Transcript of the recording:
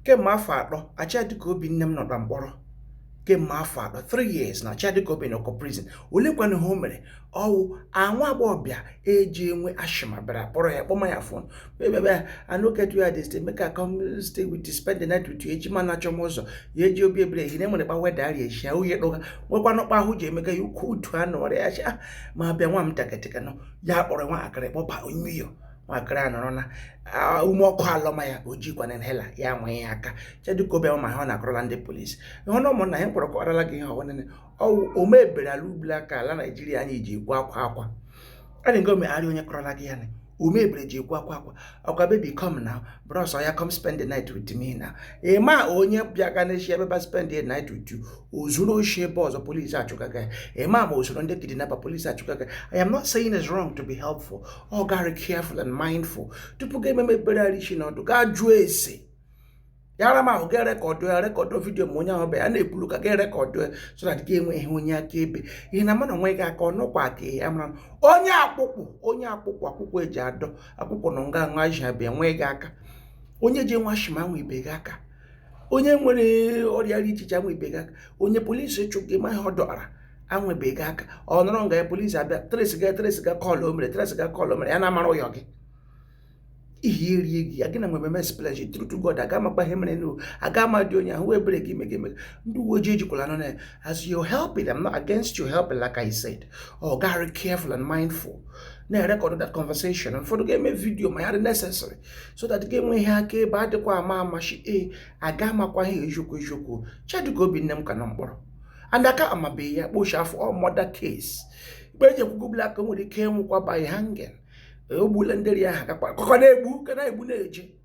kemgbe afọ atọ Achiadika Obinne m nọ na mkpọrọ kemgbe afọ atọ 3 years na Achiadika Obinne nọkọ prison. Olekwana ihe o mere ọwụ anwa agbọbịa eji enwe ashima bịara kpọrọ ya kpọma ya phone. Baby, I no get where this day. Make I come stay with you, spend the night with you. Eji mana chọm ụzọ ya eji obi ebere ihe na-enwere kpa weda ari eshi uye doga nwekwa nọkpa ahụ ji emeka ya ukwu utu anụ ọrịa ya cha ma bịa nwa m takataka no ya kpọrọ nwa akịrị kpọba onyiyo akịrị anọrọ na ume ọkụ alọma ya ojikwana nhela ya nwe ya aka. Achiadika Obinne ma ha na-akọrọla ndị polisi ihe ọnụ ụmụnna ya mkpọrọ kọrọla gị ihe ọwụnene ọwụ omebere ala ubili aka ala Naijiria anyị ji ekwu akwa anyị ngo megharị onye kọrọla gị ya na omebere ji ekwu akwa ọkwa baby come now bros ya come spend the night with me now ma onye bịa ka na-eshi ebe spend the night with you ozuru oshi ebe ọzọ polisi achụkaga ya ma ozuru ndị kidnapper polisi achụkaga. I am not saying it's wrong to be helpful or very careful and mindful tupu ga ememe ekpere arishi na ọdụ ga jụọ ese yara ma ga rekọdụ vidio ma onye ahụ bịa na-ekwulu ka ga rekọdụ so that ga enwe ihe onye akaebe ihe na mmadụ nwe gị aka ọnụkwa aka ya mara onye akwụkwọ eji adọ akwụkwọ nọ nga nwa ji abịa nwe gị aka onye ji nwa shima nwe ibe gị aka onye nwere ọrịa dị iche iche nwe ibe gị aka onye polisi chụgị ma ihe ọ dọara anwebe gị aka ọ nọrọ nga ya polisi abịa tres ga kọl o mere ya na-amara ụyọ gị ihe erie gị agị na nwebe mesplash true to God aga makpa ihe mere no aga ma dị onye ahụ ebere gị mege ndị uwe ojii jikwala nọ na as you help it. I'm not against you helping like I said. Very careful and mindful na record that conversation and for the game video ma ya necessary so that game ihe aka ebe adịkwa ama shi aga makwa ihe ejokwu Achiadika Obinne m ka na mkpọrọ and aka amabe ya kposhi afọ murder case ikpe eji ekwugo black nwere ike nwụkwa by hanging ogbula nderi aha kakwa na egbu na-eje